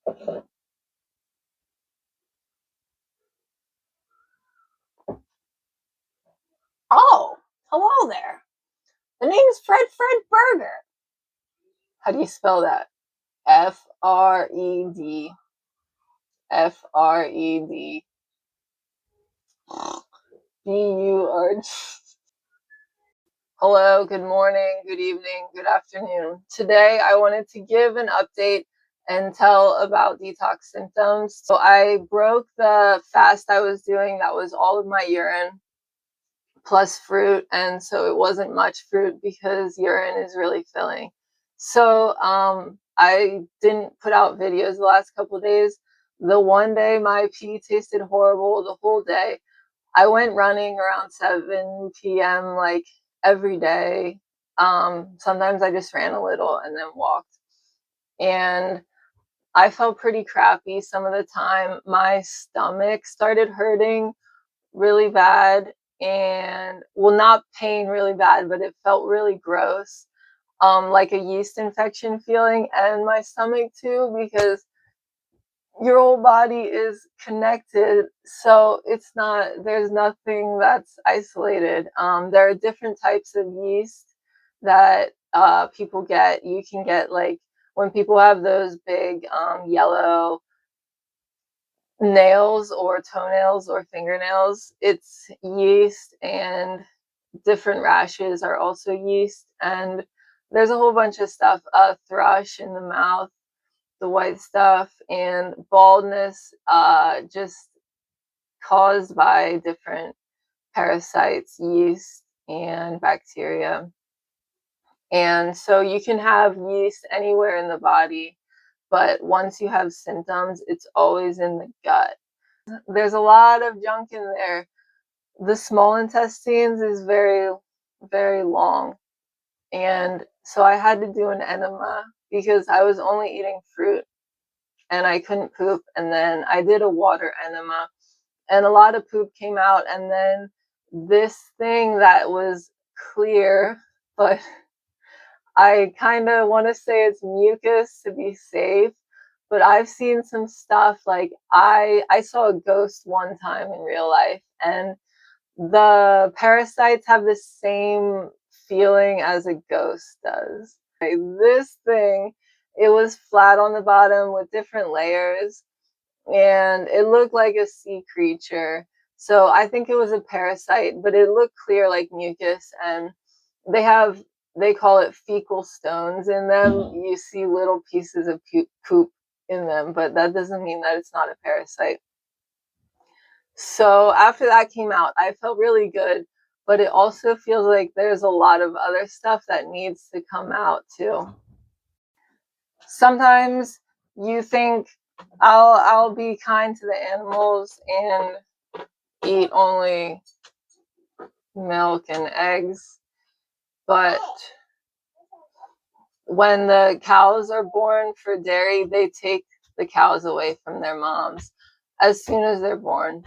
Oh, hello there. The name is Fred Burger. How do you spell that? F-R-E-D. F-R-E-D. B-U-R-G. Hello, good morning, good evening, good afternoon. Today I wanted to give an update and tell about detox symptoms. So I broke the fast I was doing. That was all of my urine plus fruit, and so it wasn't much fruit because urine is really filling. So I didn't put out videos the last couple of days. The one day my pee tasted horrible the whole day. I went running around 7 p.m. like every day. Sometimes I just ran a little and then walked. And I felt pretty crappy some of the time. My stomach started hurting really bad, and well, not pain really bad, but it felt really gross, like a yeast infection feeling, and my stomach too, because your whole body is connected, so it's not, there's nothing that's isolated. There are different types of yeast that people get. You can get, like, when people have those big yellow nails or toenails or fingernails, it's yeast, and different rashes are also yeast, and there's a whole bunch of stuff. Thrush in the mouth, the white stuff, and baldness, just caused by different parasites, yeast, and bacteria. And so you can have yeast anywhere in the body, but once you have symptoms, it's always in the gut. There's a lot of junk in there. The small intestines is very, very long. And so I had to do an enema because I was only eating fruit and I couldn't poop. And then I did a water enema and a lot of poop came out. And then this thing that was clear, but I kind of want to say it's mucus to be safe, but I've seen some stuff. Like I saw a ghost one time in real life, and the parasites have the same feeling as a ghost does. This thing, it was flat on the bottom with different layers, and it looked like a sea creature. So I think it was a parasite, but it looked clear like mucus, and they call it fecal stones in them. You see little pieces of poop in them, but that doesn't mean that it's not a parasite. So after that came out, I felt really good, but it also feels like there's a lot of other stuff that needs to come out too. Sometimes you think I'll be kind to the animals and eat only milk and eggs, but when the cows are born for dairy, they take the cows away from their moms as soon as they're born.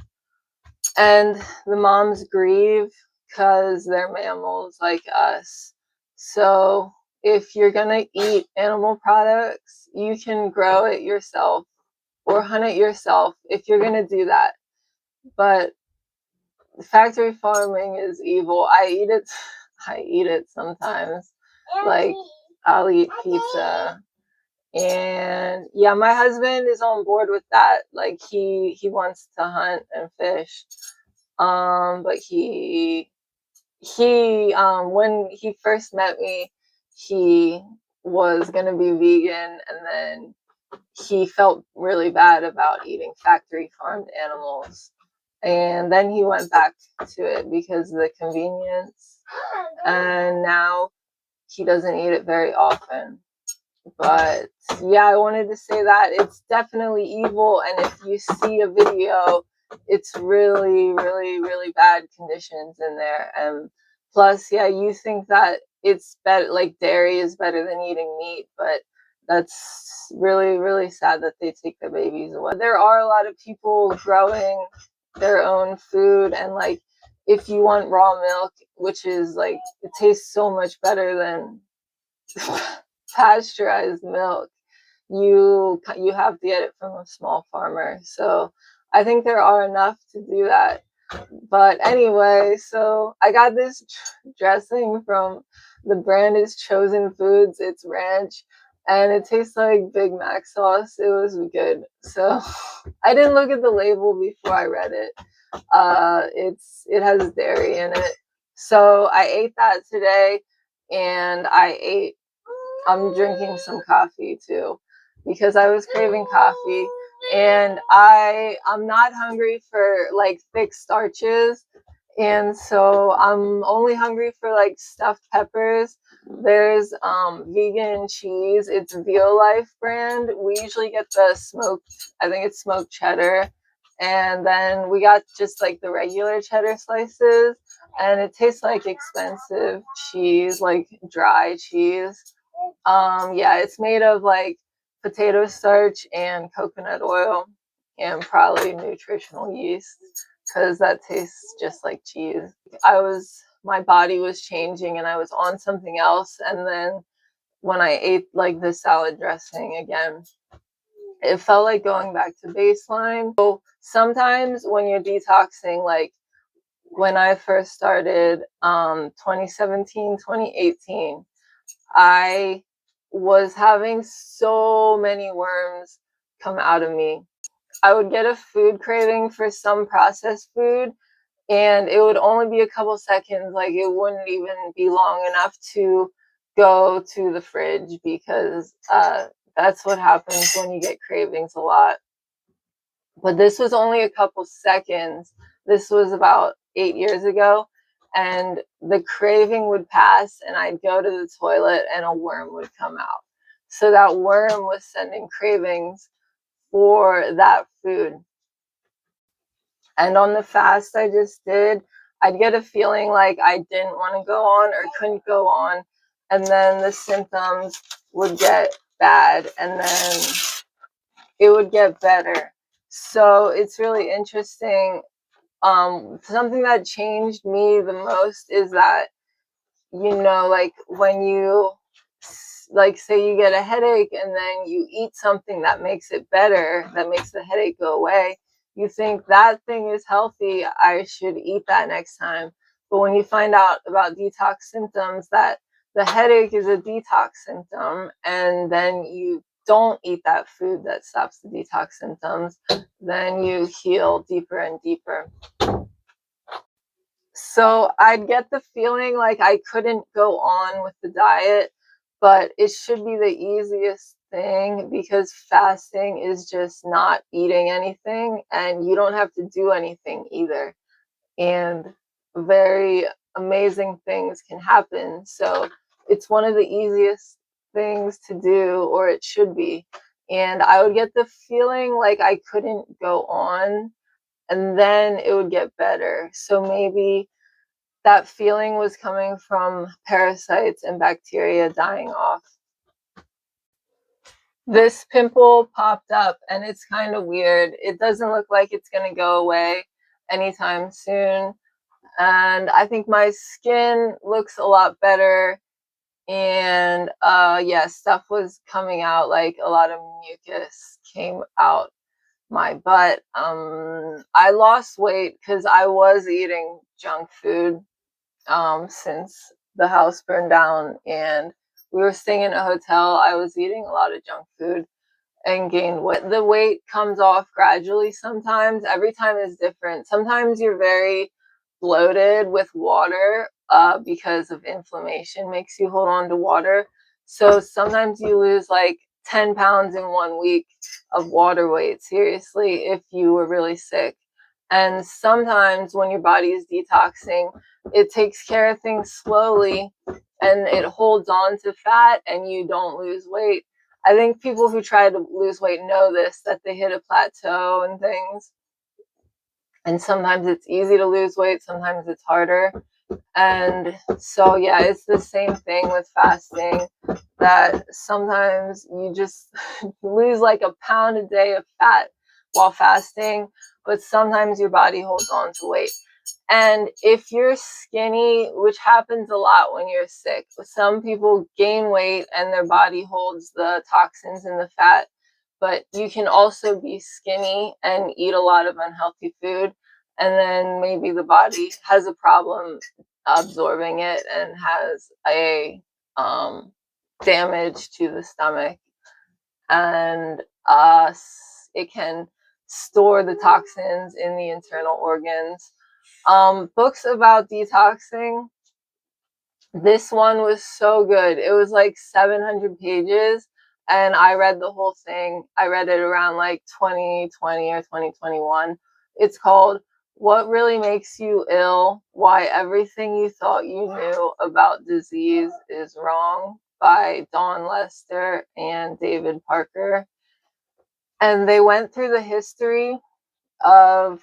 And the moms grieve because they're mammals like us. So if you're going to eat animal products, you can grow it yourself or hunt it yourself if you're going to do that. But factory farming is evil. I eat it sometimes. Like, I'll eat pizza. And yeah, my husband is on board with that. Like he wants to hunt and fish. But he when he first met me, he was gonna be vegan, and then he felt really bad about eating factory farmed animals. And then he went back to it because of the convenience. And now he doesn't eat it very often. But yeah, I wanted to say that it's definitely evil, and if you see a video, it's really, really, really bad conditions in there. And plus, yeah, you think that it's better, like dairy is better than eating meat, but that's really, really sad that they take the babies away. There are a lot of people growing their own food, and like if you want raw milk, which is like, it tastes so much better than pasteurized milk, you have to get it from a small farmer. So I think there are enough to do that. But anyway, so I got this dressing from, the brand is Chosen Foods. It's ranch, and it tastes like Big Mac sauce. It was good. So I didn't look at the label before I read it. It has dairy in it. So I ate that today, and I'm drinking some coffee too, because I was craving coffee, and I'm not hungry for like thick starches, and so I'm only hungry for like stuffed peppers. There's vegan cheese. It's Violife brand. We usually get the smoked, I think it's smoked cheddar, and then we got just like the regular cheddar slices, and it tastes like expensive cheese, like dry cheese. Yeah, it's made of like potato starch and coconut oil and probably nutritional yeast, because that tastes just like cheese. My body was changing and I was on something else, and then when I ate like the salad dressing again, it felt like going back to baseline. So sometimes when you're detoxing, like when I first started, 2017, 2018, I was having so many worms come out of me. I would get a food craving for some processed food, and it would only be a couple seconds. Like, it wouldn't even be long enough to go to the fridge, because that's what happens when you get cravings a lot. But this was only a couple seconds. This was about 8 years ago, and the craving would pass, and I'd go to the toilet and a worm would come out. So that worm was sending cravings for that food. And on the fast I just did, I'd get a feeling like I didn't want to go on or couldn't go on, and then the symptoms would get bad, and then it would get better. So it's really interesting. Something that changed me the most is that, like when you, like, say you get a headache and then you eat something that makes it better, that makes the headache go away, you think that thing is healthy, I should eat that next time. But when you find out about detox symptoms, that the headache is a detox symptom, and then you don't eat that food that stops the detox symptoms, then you heal deeper and deeper. So I'd get the feeling like I couldn't go on with the diet, but it should be the easiest thing, because fasting is just not eating anything, and you don't have to do anything either. And very amazing things can happen. So it's one of the easiest things to do, or it should be. And I would get the feeling like I couldn't go on, and then it would get better. So maybe that feeling was coming from parasites and bacteria dying off. This pimple popped up, and it's kind of weird. It doesn't look like it's going to go away anytime soon. And I think my skin looks a lot better. And yeah, stuff was coming out, like a lot of mucus came out my butt. I lost weight because I was eating junk food since the house burned down and we were staying in a hotel. I was eating a lot of junk food and gained weight. The weight comes off gradually sometimes. Every time is different. Sometimes you're very bloated with water because of inflammation makes you hold on to water. So sometimes you lose like 10 pounds in 1 week of water weight, seriously, if you were really sick. And sometimes when your body is detoxing, it takes care of things slowly and it holds on to fat and you don't lose weight. I think people who try to lose weight know this, that they hit a plateau and things. And sometimes it's easy to lose weight, sometimes it's harder. And so, yeah, it's the same thing with fasting, that sometimes you just lose like a pound a day of fat while fasting, but sometimes your body holds on to weight. And if you're skinny, which happens a lot when you're sick, some people gain weight and their body holds the toxins in the fat, but you can also be skinny and eat a lot of unhealthy food, and then maybe the body has a problem absorbing it and has a damage to the stomach, and it can store the toxins in the internal organs. Books about detoxing. This one was so good. It was like 700 pages, and I read the whole thing. I read it around like 2020 or 2021. It's called What Really Makes You Ill? Why Everything You Thought You Knew About Disease Is Wrong by Dawn Lester and David Parker. And they went through the history of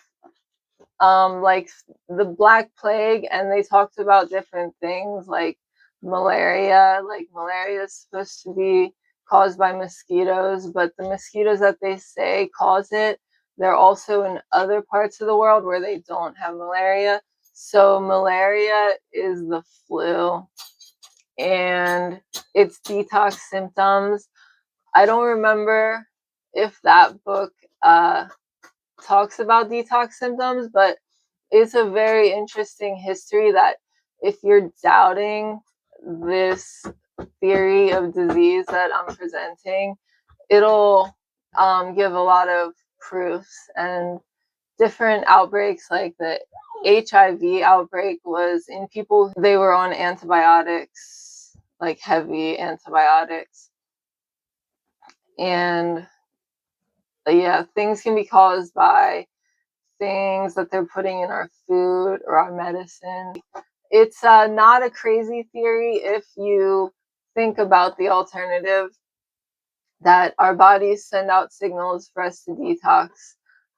like the Black Plague, and they talked about different things like malaria. Like malaria is supposed to be caused by mosquitoes, but the mosquitoes that they say cause it, they're also in other parts of the world where they don't have malaria. So malaria is the flu, and it's detox symptoms. I don't remember if that book talks about detox symptoms, but it's a very interesting history that if you're doubting this theory of disease that I'm presenting, it'll give a lot of proofs. And different outbreaks, like the HIV outbreak, was in people, they were on antibiotics, like heavy antibiotics. And yeah, things can be caused by things that they're putting in our food or our medicine. It's not a crazy theory if you think about the alternative, that our bodies send out signals for us to detox.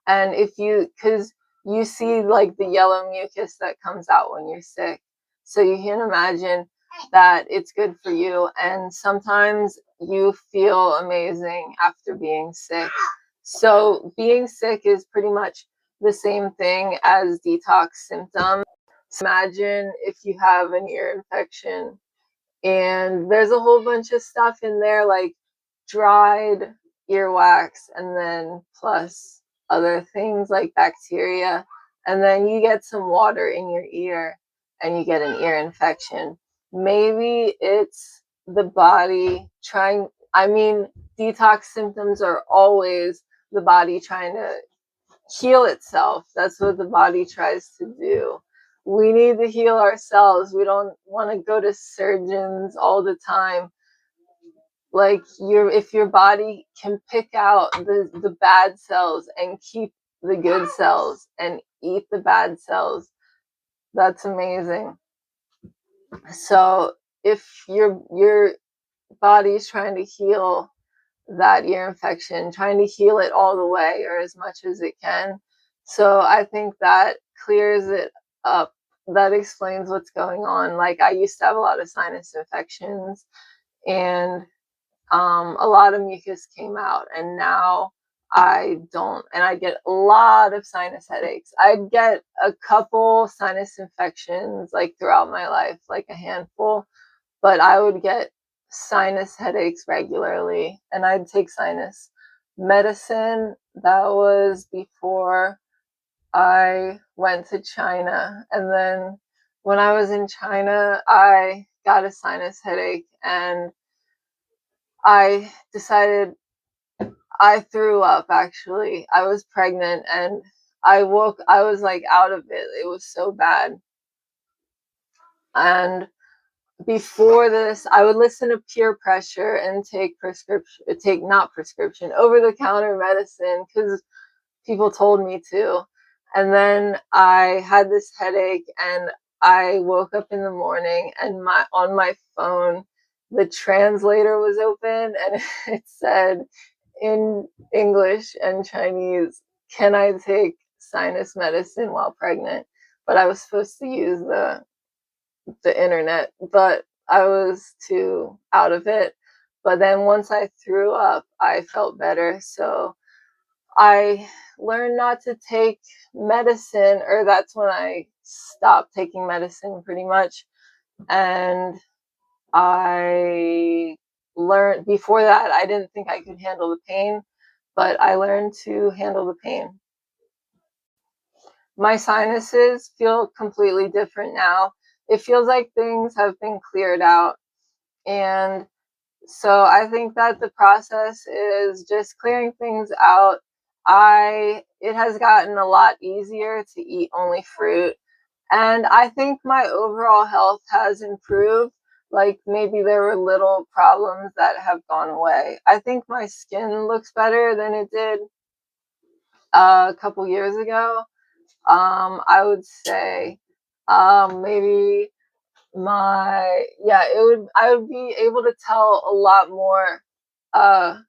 And because you see like the yellow mucus that comes out when you're sick. So you can imagine that it's good for you. And sometimes you feel amazing after being sick. So being sick is pretty much the same thing as detox symptoms. So imagine if you have an ear infection, and there's a whole bunch of stuff in there like dried earwax, and then plus other things like bacteria, and then you get some water in your ear and you get an ear infection. Maybe it's the body trying, detox symptoms are always the body trying to heal itself. That's what the body tries to do. We need to heal ourselves. We don't want to go to surgeons all the time. Like if your body can pick out the bad cells and keep the good cells and eat the bad cells, that's amazing. So if your body's trying to heal that ear infection, trying to heal it all the way or as much as it can. So I think that clears it up. That explains what's going on. Like I used to have a lot of sinus infections, and a lot of mucus came out, and now I don't, and I get a lot of sinus headaches. I'd get a couple sinus infections like throughout my life, like a handful, but I would get sinus headaches regularly, and I'd take sinus medicine. That was before I went to China. And then when I was in China, I got a sinus headache, and I decided, I threw up actually. I was pregnant, and I was like out of it. It was so bad. And before this, I would listen to peer pressure and take over the counter medicine because people told me to. And then I had this headache, and I woke up in the morning, and on my phone, the translator was open, and it said in English and Chinese, "Can I take sinus medicine while pregnant?" But I was supposed to use the internet, but I was too out of it. But then once I threw up, I felt better. So I learned not to take medicine, or that's when I stopped taking medicine pretty much. And I learned, before that, I didn't think I could handle the pain, but I learned to handle the pain. My sinuses feel completely different now. It feels like things have been cleared out. And so I think that the process is just clearing things out. It has gotten a lot easier to eat only fruit. And I think my overall health has improved. Like, maybe there were little problems that have gone away. I think my skin looks better than it did a couple years ago. I would say maybe I would be able to tell a lot more. Uh,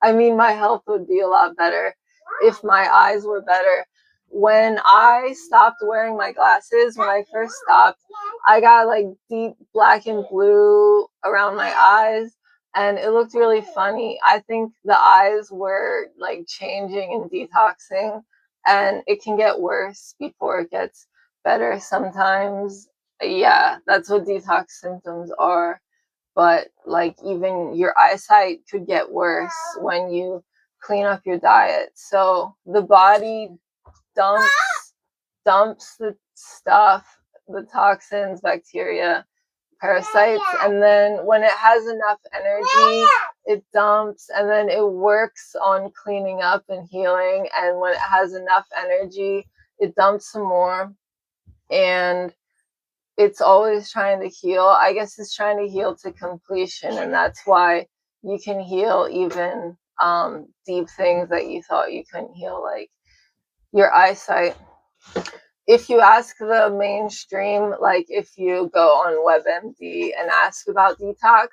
I mean, my health would be a lot better if my eyes were better. When I stopped wearing my glasses, when I first stopped, I got like deep black and blue around my eyes, and it looked really funny. I think the eyes were like changing and detoxing, and it can get worse before it gets better sometimes. Yeah, that's what detox symptoms are. But like, even your eyesight could get worse when you clean up your diet. So the body dumps the stuff, the toxins, bacteria, parasites, and then when it has enough energy, it dumps, and then it works on cleaning up and healing. And when it has enough energy, it dumps some more. And it's always trying to heal. I guess it's trying to heal to completion, and that's why you can heal even deep things that you thought you couldn't heal, like your eyesight. If you ask the mainstream, like if you go on WebMD and ask about detox,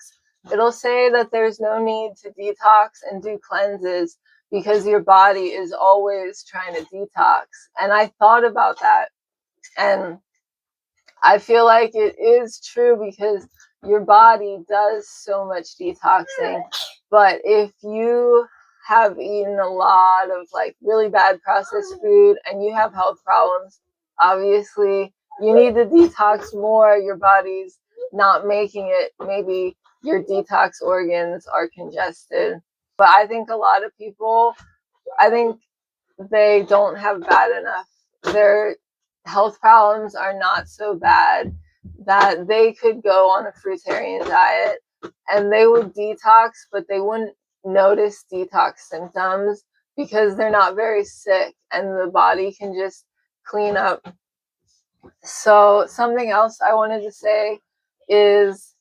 it'll say that there's no need to detox and do cleanses because your body is always trying to detox. And I thought about that, and I feel like it is true because your body does so much detoxing. But if you have eaten a lot of like really bad processed food and you have health problems, obviously you need to detox more. Your body's not making it. Maybe your detox organs are congested. But I think a lot of people, I think they don't have bad enough. Their health problems are not so bad that they could go on a fruitarian diet and they would detox, but they wouldn't notice detox symptoms because they're not very sick and the body can just clean up. So something else I wanted to say is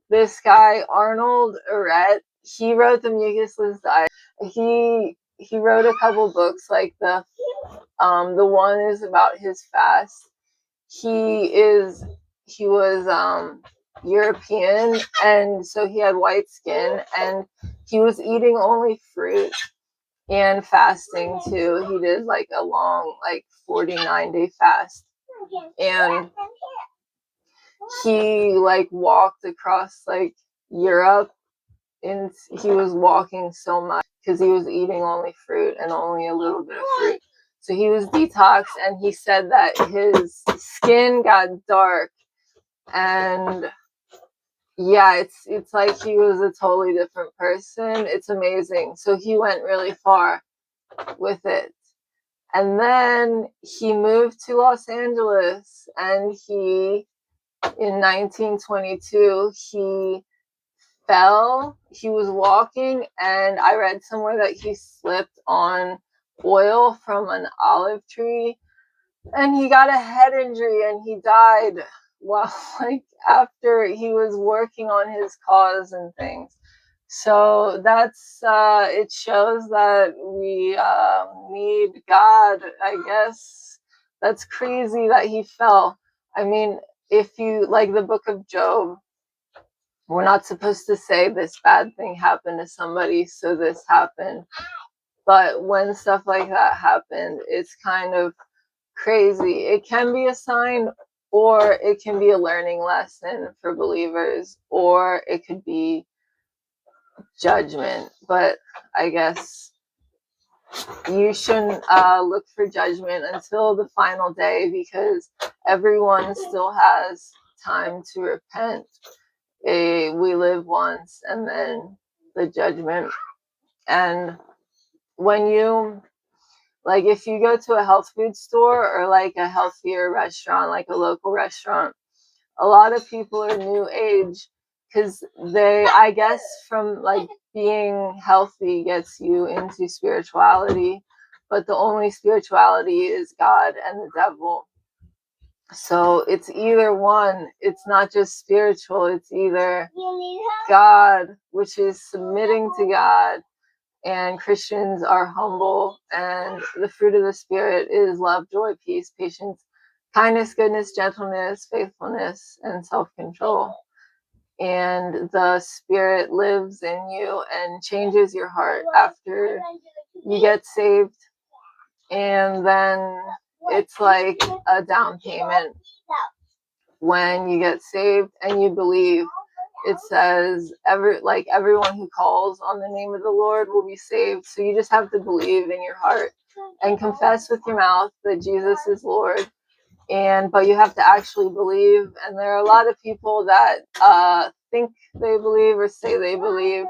this guy, Arnold Ehret, he wrote the mucusless diet. He wrote a couple books, like the one is about his fast. He was European, and so he had white skin, and he was eating only fruit and fasting too. He did like a long, like 49-day fast, and he like walked across like Europe, and he was walking so much because he was eating only fruit and only a little bit of fruit. So he was detoxed, and he said that his skin got dark, and yeah, it's like he was a totally different person. It's amazing. So he went really far with it. And then he moved to Los Angeles, and in 1922, he fell. He was walking, and I read somewhere that he slipped on oil from an olive tree, and he got a head injury, and he died while like after he was working on his cause and things. So that's it shows that we need God, I guess. That's crazy that he fell. I mean, if you like the book of Job, we're not supposed to say this bad thing happened to somebody, so this happened. But when stuff like that happened, it's kind of crazy. It can be a sign, or it can be a learning lesson for believers, or it could be judgment. But I guess you shouldn't look for judgment until the final day, because everyone still has time to repent. We live once, and then the judgment. And when you, like, if you go to a health food store or like a healthier restaurant, like a local restaurant, a lot of people are new age because they, I guess, from like being healthy gets you into spirituality, but the only spirituality is God and the devil. So it's either one. It's not just spiritual. It's either God, which is submitting to God, and Christians are humble, and the fruit of the Spirit is love, joy, peace, patience, kindness, goodness, gentleness, faithfulness, and self-control. And the Spirit lives in you and changes your heart after you get saved. And then it's like a down payment when you get saved and you believe. It says everyone who calls on the name of the Lord will be saved. So you just have to believe in your heart and confess with your mouth that Jesus is Lord. But you have to actually believe. And there are a lot of people that think they believe or say they believe,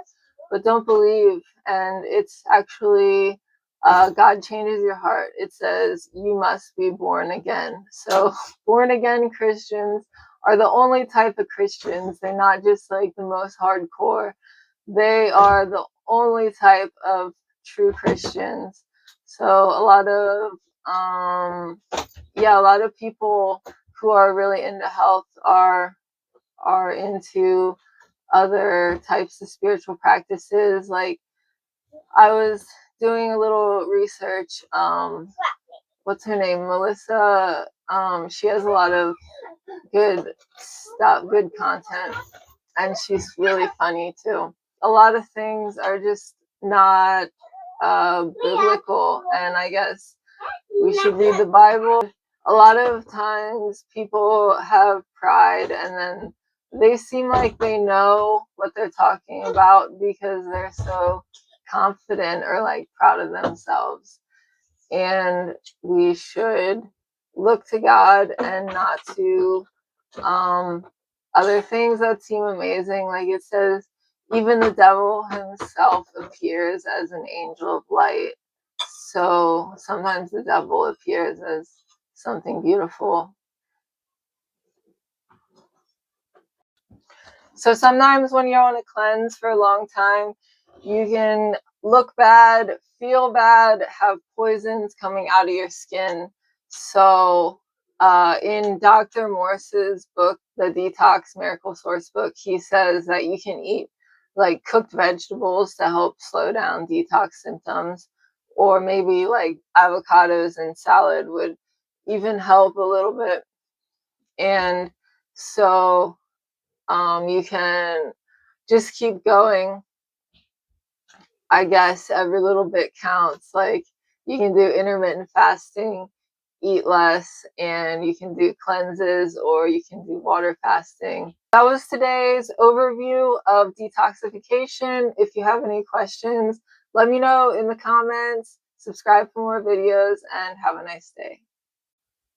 but don't believe. And it's actually God changes your heart. It says you must be born again. So born again Christians are the only type of Christians. They're not just like the most hardcore. They are the only type of true Christians. So a lot of people who are really into health are into other types of spiritual practices. Like, I was doing a little research. What's her name? Melissa. She has a lot of good stuff, good content, and she's really funny too. A lot of things are just not biblical, and I guess we should read the Bible. A lot of times people have pride, and then they seem like they know what they're talking about because they're so confident or like proud of themselves. And we should look to God and not to other things that seem amazing. Like it says, even the devil himself appears as an angel of light. So sometimes the devil appears as something beautiful. So sometimes when you're on a cleanse for a long time, you can look bad, feel bad, have poisons coming out of your skin. So in Dr. Morse's book, the Detox Miracle Source book, he says that you can eat like cooked vegetables to help slow down detox symptoms, or maybe like avocados and salad would even help a little bit. And so you can just keep going. I guess every little bit counts. Like, you can do intermittent fasting, eat less, and you can do cleanses, or you can do water fasting. That was today's overview of detoxification. If you have any questions, let me know in the comments. Subscribe for more videos, and have a nice day.